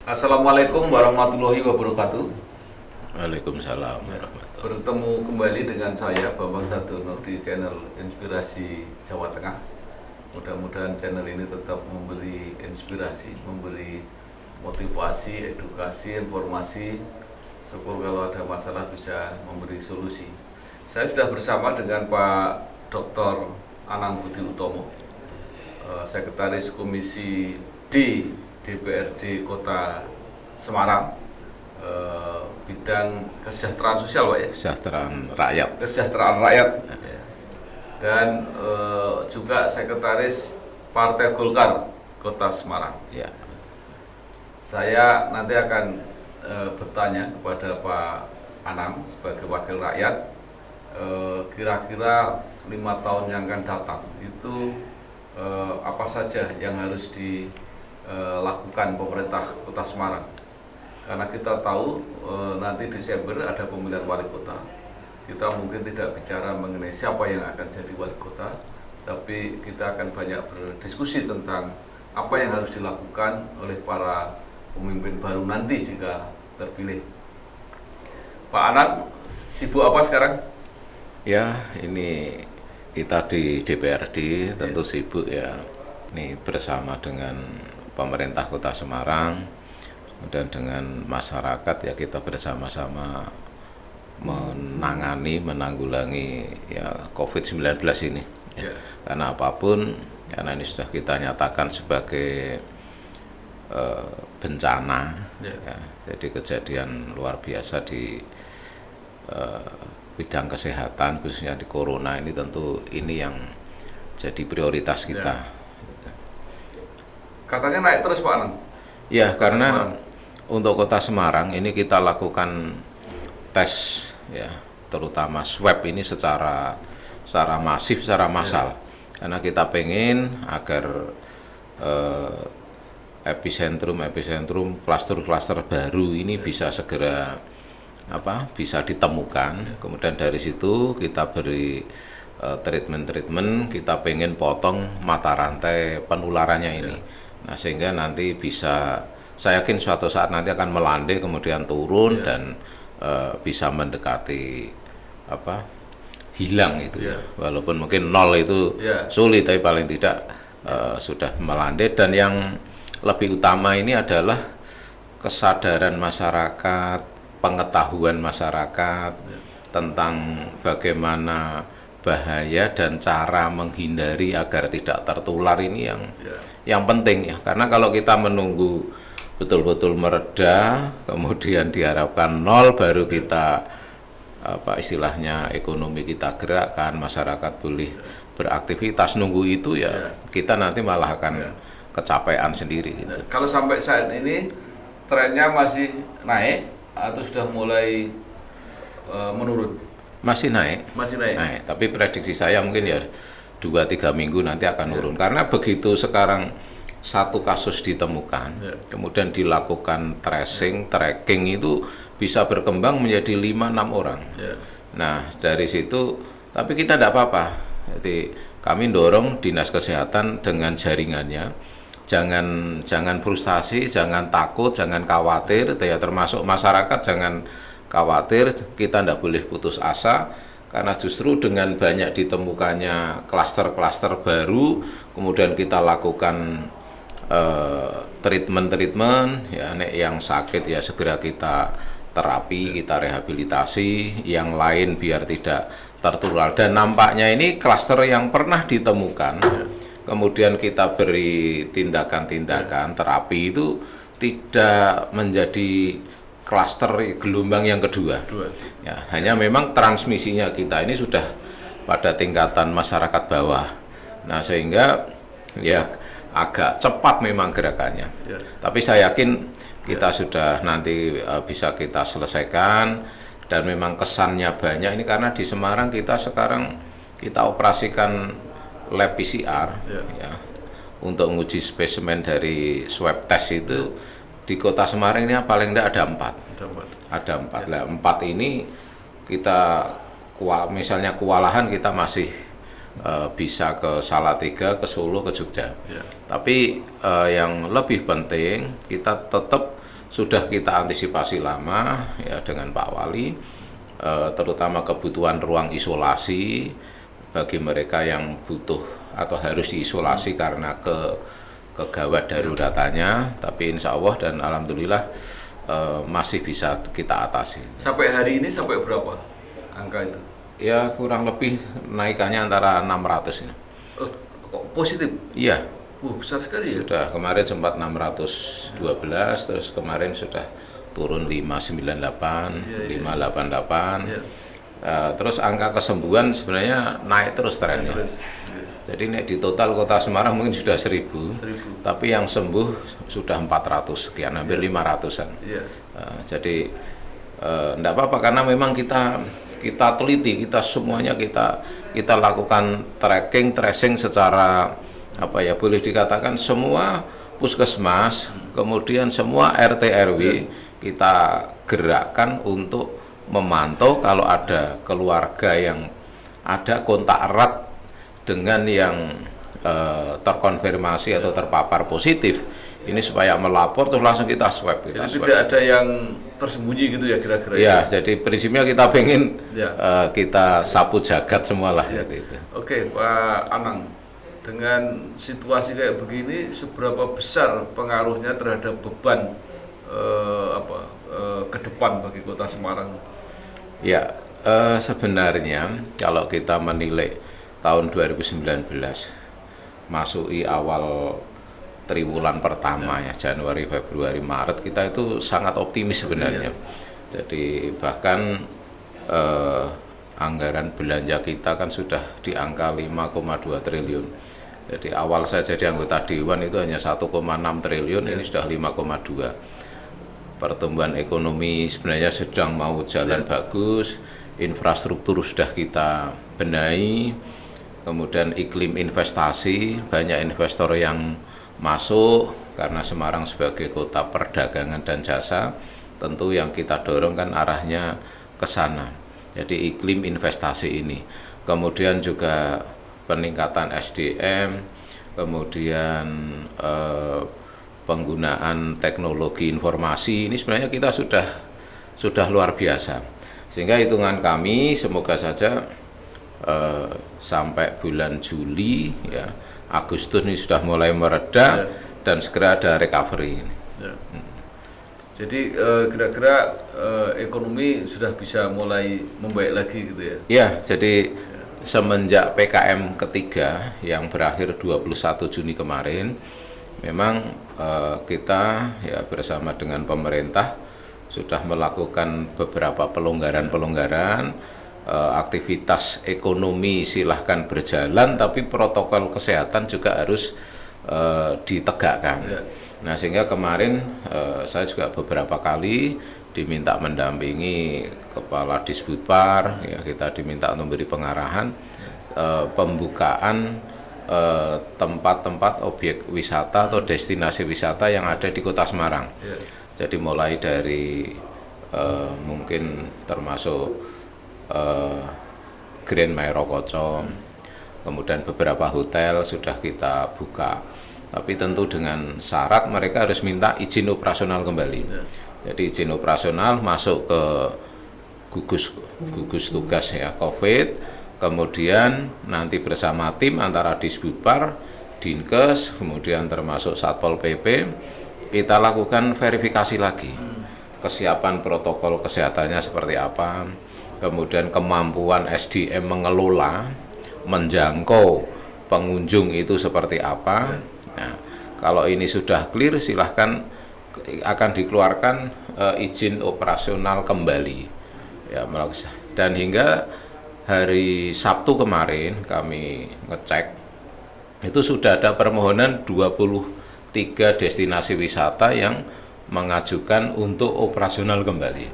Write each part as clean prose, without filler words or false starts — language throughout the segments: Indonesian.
Assalamualaikum warahmatullahi wabarakatuh. Waalaikumsalam warahmatullahi. Bertemu kembali dengan saya Bambang Sadono di channel Inspirasi Jawa Tengah. Mudah-mudahan channel ini tetap memberi inspirasi, memberi motivasi, edukasi, informasi. Syukur kalau ada masalah bisa memberi solusi. Saya sudah bersama dengan Pak Dr. Anang Budi Utomo, Sekretaris Komisi D DPRD Kota Semarang, bidang kesejahteraan sosial, Pak ya? Kesejahteraan rakyat. Kesejahteraan rakyat. Dan juga Sekretaris Partai Golkar Kota Semarang. Ya. Saya nanti akan bertanya kepada Pak Anang sebagai wakil rakyat, kira-kira 5 tahun yang akan datang itu apa saja yang harus dilakukan pemerintah Kota Semarang, karena kita tahu nanti Desember ada pemilihan wali kota. Kita mungkin tidak bicara mengenai siapa yang akan jadi wali kota, tapi kita akan banyak berdiskusi tentang apa yang harus dilakukan oleh para pemimpin baru nanti jika terpilih. Pak Anang, sibuk apa sekarang? Ya, ini kita di DPRD tentu sibuk ya. Ini bersama dengan pemerintah Kota Semarang dan dengan masyarakat ya, kita bersama-sama menanggulangi ya COVID-19 ini ya. Karena apapun, karena ini sudah kita nyatakan sebagai bencana ya. Jadi kejadian luar biasa di bidang kesehatan, khususnya di corona ini, tentu ini yang jadi prioritas kita. Katanya naik terus, Pak Anang? Ya, Kota karena Semarang. Untuk Kota Semarang ini kita lakukan tes ya, terutama swab ini secara masif, secara massal. Karena kita pengen agar epicentrum klaster baru ini bisa segera bisa ditemukan. Kemudian dari situ kita beri treatment, kita pengen potong mata rantai penularannya ini. Nah, sehingga nanti bisa, saya yakin suatu saat nanti akan melandai kemudian turun dan bisa mendekati hilang itu. Walaupun mungkin nol itu sulit, tapi paling tidak sudah melandai. Dan yang lebih utama ini adalah kesadaran masyarakat, pengetahuan masyarakat tentang bagaimana bahaya dan cara menghindari agar tidak tertular ini yang penting ya. Karena kalau kita menunggu betul-betul mereda, kemudian diharapkan nol, baru kita istilahnya ekonomi kita gerakkan, masyarakat boleh beraktivitas, nunggu itu ya kita nanti malah akan kecapean sendiri gitu. Kalau sampai saat ini trennya masih naik atau sudah mulai menurun? Masih naik. Tapi prediksi saya mungkin ya 2-3 minggu nanti akan turun. Karena begitu sekarang satu kasus ditemukan, kemudian dilakukan tracing, tracking, itu bisa berkembang menjadi 5-6 orang. Nah, dari situ, tapi kita tidak apa-apa. Jadi kami dorong Dinas Kesehatan dengan jaringannya, jangan frustasi, jangan takut, jangan khawatir, ya, termasuk masyarakat jangan khawatir. Kita tidak boleh putus asa, karena justru dengan banyak ditemukannya klaster-klaster baru, kemudian kita lakukan treatment ya, yang sakit ya segera kita terapi, kita rehabilitasi, yang lain biar tidak tertular. Dan nampaknya ini klaster yang pernah ditemukan, kemudian kita beri tindakan terapi, itu tidak menjadi klaster gelombang yang kedua. Ya, hanya memang transmisinya kita ini sudah pada tingkatan masyarakat bawah. Nah, sehingga ya agak cepat memang gerakannya. Tapi saya yakin kita sudah nanti bisa kita selesaikan, dan memang kesannya banyak ini karena di Semarang kita sekarang kita operasikan lab PCR ya, untuk menguji spesimen dari swab test itu. Di Kota Semarang ini paling tidak ada 4. Ada 4. Lah 4 ini kita misalnya kewalahan kita masih bisa ke Salatiga, ke Solo, ke Jogja. Tapi yang lebih penting kita tetap sudah kita antisipasi lama ya dengan Pak Wali, terutama kebutuhan ruang isolasi bagi mereka yang butuh atau harus diisolasi karena kegawat daruratannya, tapi insya Allah dan alhamdulillah masih bisa kita atasi. Sampai hari ini sampai berapa angka itu? Ya kurang lebih naikannya antara 600 ini. Kok positif? Iya. Besar sekali ya? Sudah kemarin sempat 612, terus kemarin sudah turun 598, 588. Ya. Terus angka kesembuhan sebenarnya naik terus trennya. Jadi di total Kota Semarang mungkin sudah 1000, tapi yang sembuh sudah 400 sekian, hampir 500-an. Jadi enggak apa-apa karena memang kita teliti, kita semuanya kita lakukan tracing secara boleh dikatakan semua puskesmas, kemudian semua RT RW kita gerakkan untuk memantau kalau ada keluarga yang ada kontak erat dengan yang terkonfirmasi atau terpapar positif, ini supaya melapor terus langsung kita swab. Jadi tidak ada yang tersembunyi gitu ya kira-kira? Ya, jadi prinsipnya kita pengen kita sapu jagat semualah gitu. Oke, Pak Anang. Dengan situasi kayak begini, seberapa besar pengaruhnya terhadap beban ke depan bagi Kota Semarang? Ya, sebenarnya kalau kita menilai tahun 2019, masuki awal triwulan pertama ya Januari, Februari, Maret, kita itu sangat optimis sebenarnya. Jadi bahkan anggaran belanja kita kan sudah di angka 5,2 triliun. Jadi awal saya jadi anggota Dewan itu hanya 1,6 triliun, ini sudah 5,2. Pertumbuhan ekonomi sebenarnya sedang mau jalan bagus, infrastruktur sudah kita benahi, kemudian iklim investasi, banyak investor yang masuk, karena Semarang sebagai kota perdagangan dan jasa, tentu yang kita dorong kan arahnya ke sana. Jadi iklim investasi ini, kemudian juga peningkatan SDM, kemudian penggunaan teknologi informasi, ini sebenarnya kita sudah luar biasa. Sehingga hitungan kami semoga saja sampai bulan Juli ya, Agustus ini sudah mulai mereda dan segera ada recovery. Jadi kira-kira ekonomi sudah bisa mulai membaik lagi gitu ya? Ya, jadi semenjak PKM ketiga yang berakhir 21 Juni kemarin, memang kita ya bersama dengan pemerintah sudah melakukan beberapa pelonggaran, aktivitas ekonomi silahkan berjalan, tapi protokol kesehatan juga harus ditegakkan. Nah, sehingga kemarin saya juga beberapa kali diminta mendampingi Kepala Disbudpar, ya, kita diminta untuk memberi pengarahan pembukaan tempat-tempat objek wisata atau destinasi wisata yang ada di Kota Semarang. Jadi mulai dari mungkin termasuk Grand Mayorokocom, kemudian beberapa hotel sudah kita buka, tapi tentu dengan syarat mereka harus minta izin operasional kembali. Jadi izin operasional masuk ke gugus tugas ya COVID, kemudian nanti bersama tim antara Disbudpar, Dinkes, kemudian termasuk Satpol PP, kita lakukan verifikasi lagi kesiapan protokol kesehatannya seperti apa, kemudian kemampuan SDM mengelola, menjangkau pengunjung itu seperti apa. Nah, kalau ini sudah clear, silahkan akan dikeluarkan izin operasional kembali ya, dan hingga hari Sabtu kemarin kami ngecek itu sudah ada permohonan 23 destinasi wisata yang mengajukan untuk operasional kembali.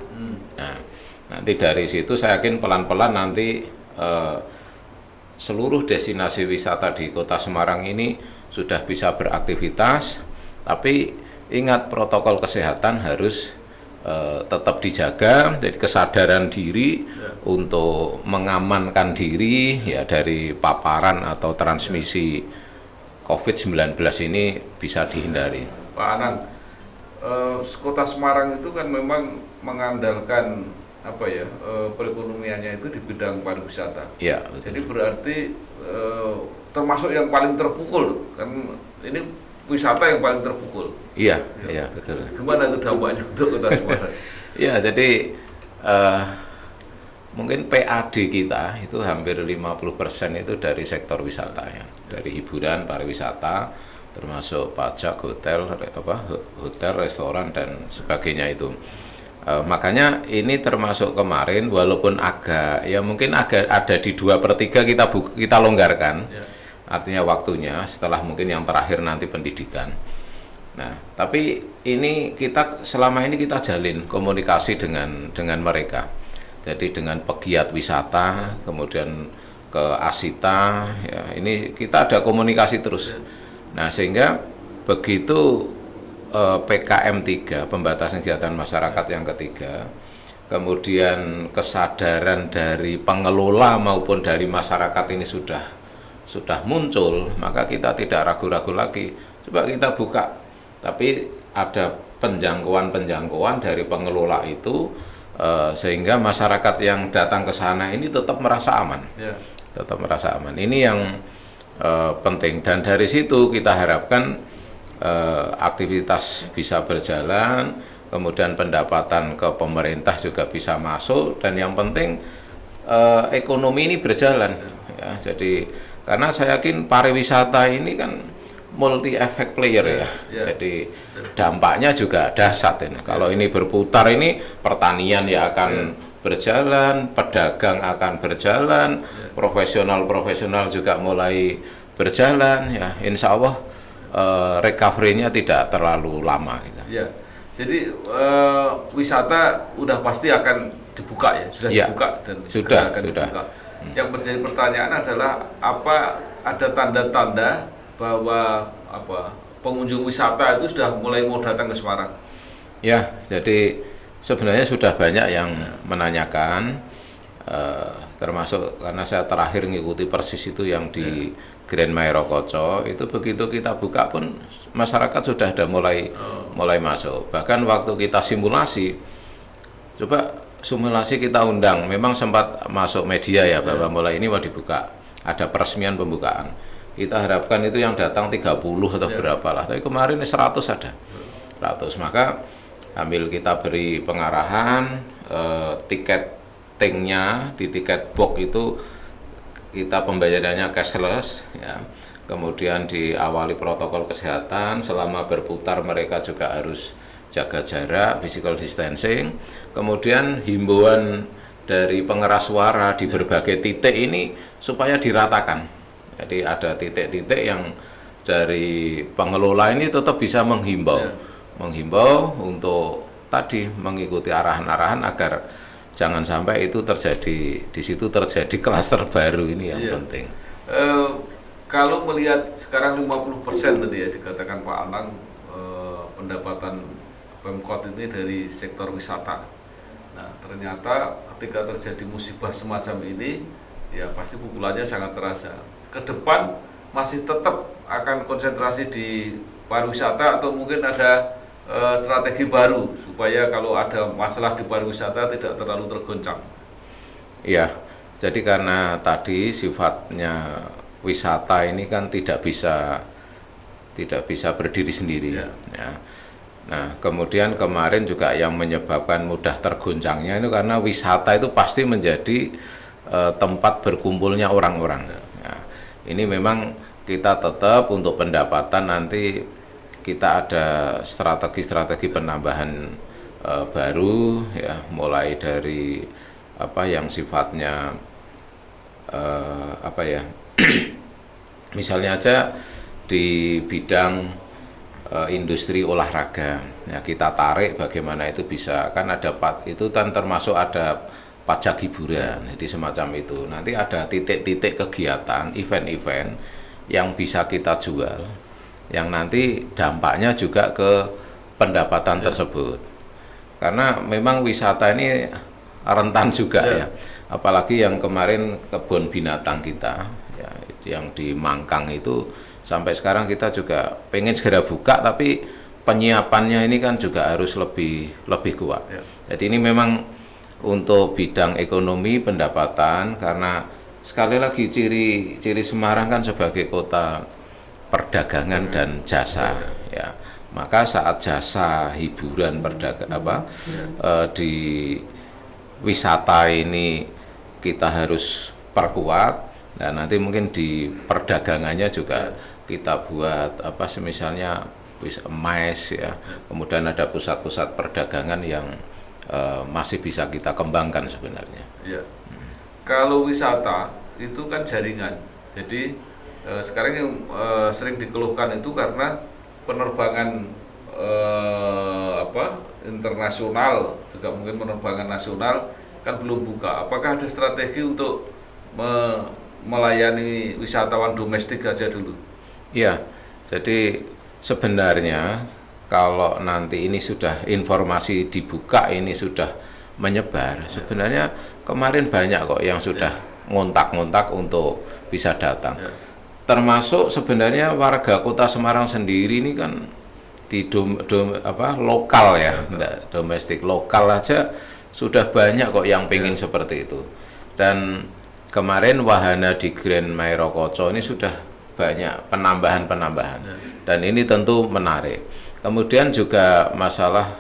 Nah, nanti dari situ saya yakin pelan-pelan nanti seluruh destinasi wisata di Kota Semarang ini sudah bisa beraktivitas, tapi ingat protokol kesehatan harus tetap dijaga. Jadi kesadaran diri untuk mengamankan diri ya dari paparan atau transmisi COVID-19 ini bisa dihindari. Pak Anang, Kota Semarang itu kan memang mengandalkan apa ya, perekonomiannya itu di bidang pariwisata. Ya, jadi berarti termasuk yang paling terpukul kan, ini wisata yang paling terpukul. Iya, iya betul. Gimana itu dampaknya untuk Kota Semarang? Ya, jadi mungkin PAD kita itu hampir 50% itu dari sektor wisata ya, dari hiburan, pariwisata, termasuk pajak, hotel, hotel, restoran dan sebagainya itu. Makanya ini termasuk kemarin walaupun agak ya mungkin agak ada di 2/3 kita longgarkan, artinya waktunya setelah mungkin yang terakhir nanti pendidikan. Nah, tapi ini selama ini kita jalin komunikasi dengan mereka. Jadi dengan pegiat wisata, kemudian ke Asita, ya ini kita ada komunikasi terus. Nah, sehingga begitu PKM 3, pembatasan kegiatan masyarakat yang ketiga, kemudian kesadaran dari pengelola maupun dari masyarakat ini sudah muncul, maka kita tidak ragu-ragu lagi. Coba kita buka. Tapi ada penjangkauan dari pengelola itu, sehingga masyarakat yang datang ke sana ini tetap merasa aman, tetap merasa aman. Ini yang penting, dan dari situ kita harapkan aktivitas bisa berjalan, kemudian pendapatan ke pemerintah juga bisa masuk, dan yang penting ekonomi ini berjalan. Ya, jadi karena saya yakin pariwisata ini kan multi effect player ya. Jadi dampaknya juga dahsyat ini. Kalau ini berputar, ini pertanian ya akan berjalan, pedagang akan berjalan, profesional juga mulai berjalan ya. Insya Allah recovery-nya tidak terlalu lama gitu. Ya. Jadi wisata udah pasti akan dibuka ya, sudah dibuka dan sudah akan dibuka. Yang menjadi pertanyaan adalah apa ada tanda-tanda bahwa pengunjung wisata itu sudah mulai mau datang ke Semarang? Ya, jadi sebenarnya sudah banyak yang menanyakan, termasuk karena saya terakhir ngikuti persis itu yang di Grand Mairo Koco, itu begitu kita buka pun masyarakat sudah ada mulai masuk. Bahkan waktu kita simulasi, coba simulasi kita undang, memang sempat masuk media ya bahwa mulai ini mau dibuka, ada peresmian pembukaan. Kita harapkan itu yang datang 30 atau berapa lah, tapi kemarin 100 ada. 100, maka ambil kita beri pengarahan, tiketingnya di tiket box itu kita pembayarannya cashless ya. Kemudian diawali protokol kesehatan, selama berputar mereka juga harus jaga jarak, physical distancing. Kemudian himbauan dari pengeras suara di berbagai titik ini supaya diratakan. Jadi ada titik-titik yang dari pengelola ini tetap bisa menghimbau untuk tadi mengikuti arahan-arahan agar jangan sampai itu terjadi, di situ terjadi klaster baru, ini yang penting. Kalau melihat sekarang 50% tadi ya dikatakan Pak Anang, pendapatan Pemkot ini dari sektor wisata. Nah, ternyata ketika terjadi musibah semacam ini, ya pasti pukulannya sangat terasa. Ke depan masih tetap akan konsentrasi di pariwisata atau mungkin ada strategi baru supaya kalau ada masalah di pariwisata tidak terlalu tergoncang? Iya, jadi karena tadi sifatnya wisata ini kan tidak bisa berdiri sendiri. Ya. Nah, kemudian kemarin juga yang menyebabkan mudah tergoncangnya itu karena wisata itu pasti menjadi tempat berkumpulnya orang-orang. Ya, ini memang kita tetap untuk pendapatan nanti kita ada strategi-strategi penambahan baru ya, mulai dari yang sifatnya misalnya aja di bidang industri olahraga ya, kita tarik bagaimana itu bisa, kan ada itu kan termasuk ada pajak hiburan, jadi semacam itu. Nanti ada titik-titik kegiatan, event-event yang bisa kita jual, yang nanti dampaknya juga ke pendapatan tersebut. Karena memang wisata ini rentan juga ya. Apalagi yang kemarin kebun binatang kita ya, yang di Mangkang itu sampai sekarang kita juga pengen segera buka, tapi penyiapannya ini kan juga harus lebih kuat. Ya. Jadi ini memang untuk bidang ekonomi pendapatan, karena sekali lagi ciri Semarang kan sebagai kota perdagangan dan jasa. Ya. Maka saat jasa, hiburan, di wisata ini kita harus perkuat. Dan nanti mungkin di perdagangannya juga kita buat misalnya emas ya. Kemudian ada pusat-pusat perdagangan yang masih bisa kita kembangkan sebenarnya. Ya. Kalau wisata itu kan jaringan. Jadi sekarang yang sering dikeluhkan itu karena penerbangan internasional, juga mungkin penerbangan nasional kan belum buka. Apakah ada strategi untuk melayani wisatawan domestik aja dulu? Iya, jadi sebenarnya kalau nanti ini sudah informasi dibuka, ini sudah menyebar, sebenarnya kemarin banyak kok yang sudah ngontak-ngontak untuk bisa datang. Termasuk sebenarnya warga Kota Semarang sendiri ini kan di lokal ya, domestik lokal aja sudah banyak kok yang pengen seperti itu. Dan kemarin wahana di Grand Mairo Koco ini sudah banyak penambahan, dan ini tentu menarik. Kemudian juga masalah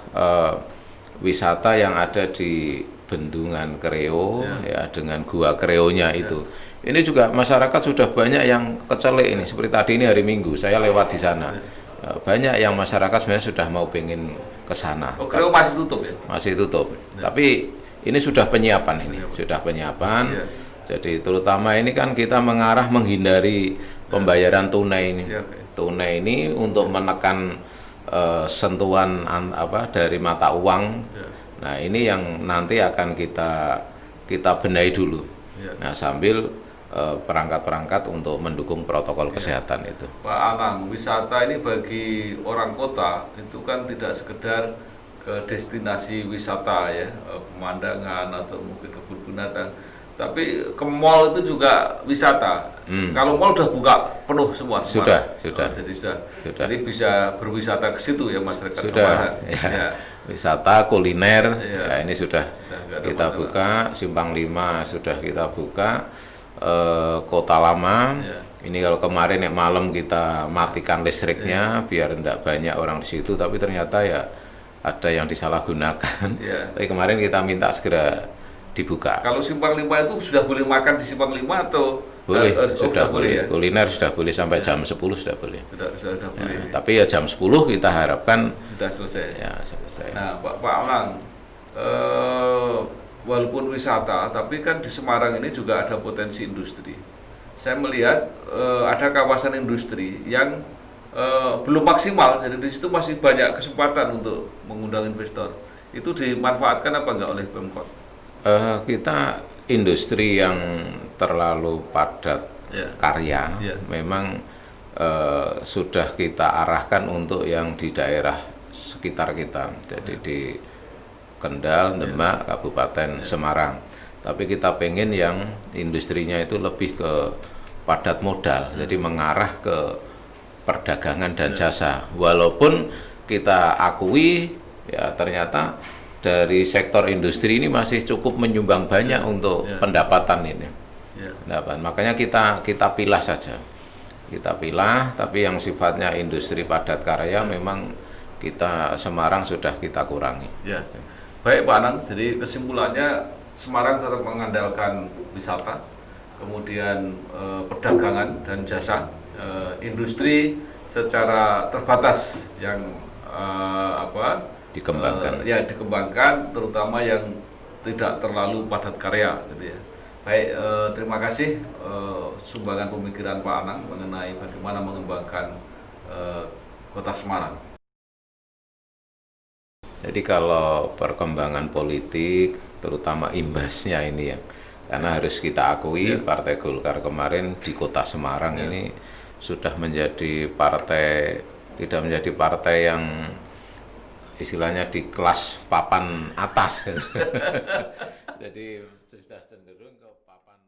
wisata yang ada di Bendungan Kreo ya, dengan Gua Kreonya itu. Ini juga masyarakat sudah banyak yang kecelik ini. Seperti tadi ini hari Minggu saya lewat di sana. Banyak yang masyarakat sebenarnya sudah mau pengen ke sana. Oh, Kreo masih tutup ya? Masih tutup. Tapi ini sudah penyiapan ini, sudah penyiapan. Jadi terutama ini kan kita menghindari pembayaran tunai ini. Tunai ini untuk menekan sentuhan dari mata uang. Nah, ini yang nanti akan kita benahi dulu. Nah, sambil perangkat-perangkat untuk mendukung protokol kesehatan itu. Pak Anang, wisata ini bagi orang kota itu kan tidak sekedar ke destinasi wisata ya, pemandangan atau mungkin kebun binatang, tapi ke mall itu juga wisata. Kalau mall udah buka penuh semua. Sudah. Jadi bisa berwisata ke situ ya masyarakat Semarang. Ya. Wisata kuliner ya ini sudah kita buka. Simpang 5 sudah kita buka. Kota Lama ini kalau kemarin malam kita matikan listriknya biar tidak banyak orang di situ, tapi ternyata ya ada yang disalahgunakan. Tapi kemarin kita minta segera dibuka. Kalau Simpang 5 itu sudah boleh makan di Simpang 5 atau boleh? Sudah boleh ya? Kuliner sudah boleh sampai jam 10 sudah boleh. Sudah boleh. Tapi ya jam 10 kita harapkan sudah selesai. Ya, selesai. Nah, Pak Anang, walaupun wisata, tapi kan di Semarang ini juga ada potensi industri. Saya melihat ada kawasan industri yang belum maksimal, jadi di situ masih banyak kesempatan untuk mengundang investor. Itu dimanfaatkan apa enggak oleh Pemkot? Kita industri yang terlalu padat karya, memang sudah kita arahkan untuk yang di daerah sekitar kita, jadi di Kendal, Demak, Kabupaten Semarang. Tapi kita pengen yang industrinya itu lebih ke padat modal, jadi mengarah ke perdagangan dan jasa. Walaupun kita akui ya ternyata dari sektor industri ini masih cukup menyumbang banyak untuk pendapatan ini. Makanya kita pilah saja. Kita pilah, tapi yang sifatnya industri padat karya memang kita Semarang sudah kita kurangi. Baik Pak Anang, jadi kesimpulannya Semarang tetap mengandalkan wisata, kemudian perdagangan dan jasa, industri secara terbatas yang dikembangkan, terutama yang tidak terlalu padat karya, gitu ya. Baik, terima kasih sumbangan pemikiran Pak Anang mengenai bagaimana mengembangkan Kota Semarang. Jadi kalau perkembangan politik, terutama imbasnya ini ya, karena harus kita akui Partai Golkar kemarin di Kota Semarang ini sudah menjadi partai, tidak menjadi partai yang istilahnya di kelas papan atas. Jadi sudah cenderung ke papan